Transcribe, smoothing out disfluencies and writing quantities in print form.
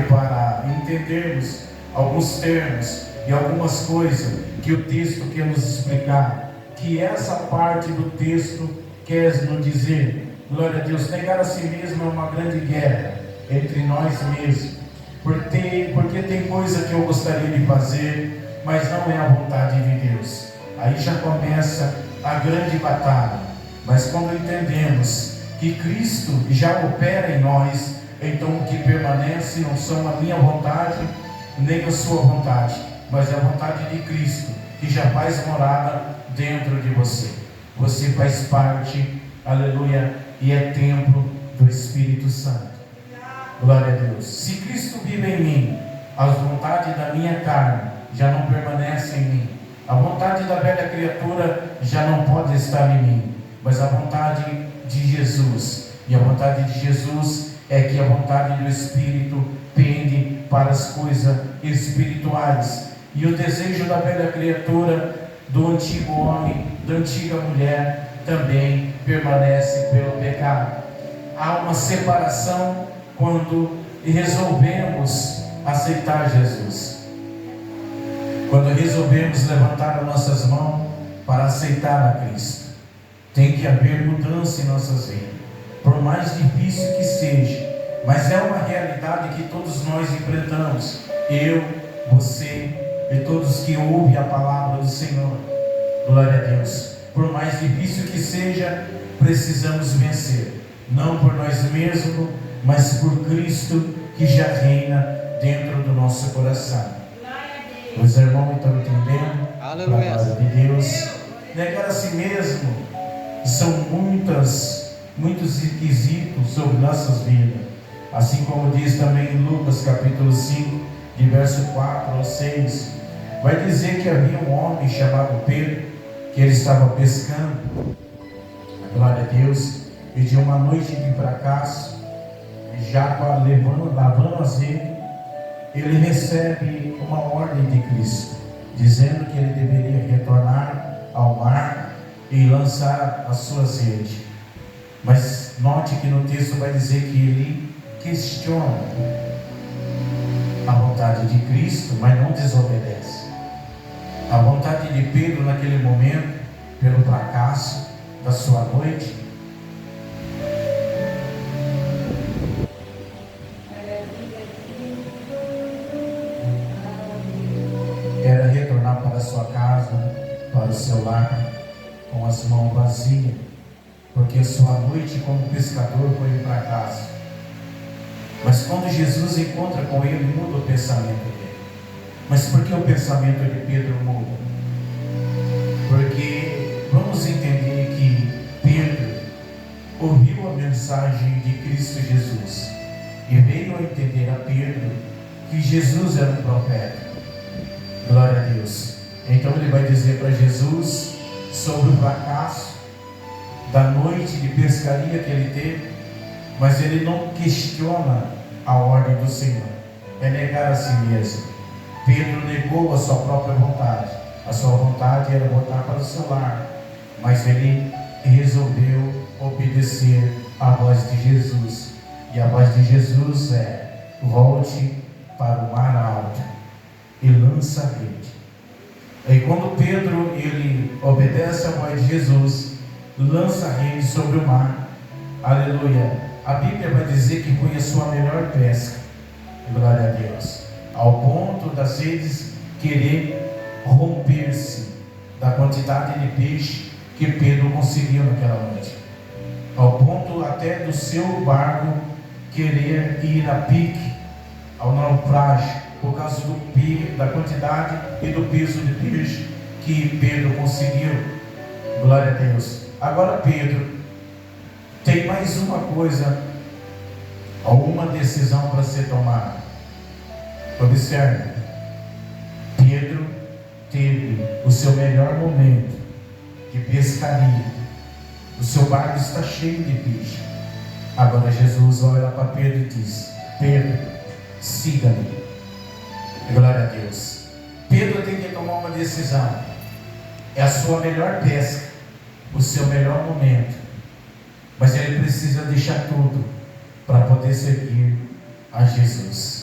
para entendermos alguns termos e algumas coisas que o texto quer nos explicar, que essa parte do texto quer nos dizer. Glória a Deus. Negar a si mesmo é uma grande guerra entre nós mesmos, porque tem coisa que eu gostaria de fazer, mas não é a vontade de Deus. Aí já começa a grande batalha. Mas quando entendemos que Cristo já opera em nós, então o que permanece não são a minha vontade nem a sua vontade, mas a vontade de Cristo, que já faz morada dentro de você. Você faz parte, aleluia, e é templo do Espírito Santo. Glória a Deus. Se Cristo vive em mim, as vontades da minha carne já não permanecem em mim. A vontade da velha criatura já não pode estar em mim, mas a vontade de Jesus. E a vontade de Jesus é que a vontade do Espírito pende para as coisas espirituais. E o desejo da velha criatura, do antigo homem, da antiga mulher, também permanece pelo pecado. Há uma separação quando resolvemos aceitar Jesus. Quando resolvemos levantar as nossas mãos para aceitar a Cristo, tem que haver mudança em nossas vidas, por mais difícil que seja, mas é uma realidade que todos nós enfrentamos, eu, você e todos que ouvem a palavra do Senhor. Glória a Deus. Por mais difícil que seja, precisamos vencer, não por nós mesmos, mas por Cristo, que já reina dentro do nosso coração. Os irmãos estão entendendo? Aleluia. A glória de Deus. Negar a si mesmo são muitos requisitos sobre nossas vidas, assim como diz também em Lucas capítulo 5, de verso 4 ao 6, vai dizer que havia um homem chamado Pedro, que ele estava pescando, glória a Deus, e de uma noite de fracasso, já lavando azeite, ele recebe uma ordem de Cristo, dizendo que ele deveria retornar ao mar e lançar a sua rede. Mas note que no texto vai dizer que ele questiona a vontade de Cristo, mas não desobedece. A vontade de Pedro naquele momento, pelo fracasso da sua noite, era retornar para a sua casa, para o seu lar, com as mãos vazias, porque a sua noite como pescador foi um fracasso. Mas quando Jesus encontra com ele, muda o pensamento dele. Mas por que o pensamento de Pedro muda? Porque vamos entender que Pedro ouviu a mensagem de Cristo Jesus e veio a entender a Pedro que Jesus era um profeta. Glória a Deus. Então ele vai dizer para Jesus sobre o fracasso da noite de pescaria que ele teve, mas ele não questiona a ordem do Senhor. É negar a si mesmo. Pedro negou a sua própria vontade. A sua vontade era voltar para o seu lar, mas ele resolveu obedecer à voz de Jesus. E a voz de Jesus é: volte para o mar alto e lança a rede. E quando Pedro ele obedece à voz de Jesus, lança a rede sobre o mar, aleluia, a Bíblia vai dizer que foi a sua melhor pesca, glória a Deus, ao ponto das redes querer romper-se da quantidade de peixe que Pedro conseguiu naquela noite, ao ponto até do seu barco querer ir a pique, ao naufrágio, por causa da quantidade e do peso de peixe que Pedro conseguiu. Glória a Deus. Agora Pedro tem mais uma coisa, alguma decisão para ser tomada. Observe, Pedro teve o seu melhor momento de pescaria. O seu barco está cheio de peixe. Agora Jesus olha para Pedro e diz: Pedro, siga-me. Glória a Deus. Pedro tem que tomar uma decisão. É a sua melhor pesca, o seu melhor momento, mas ele precisa deixar tudo para poder seguir a Jesus.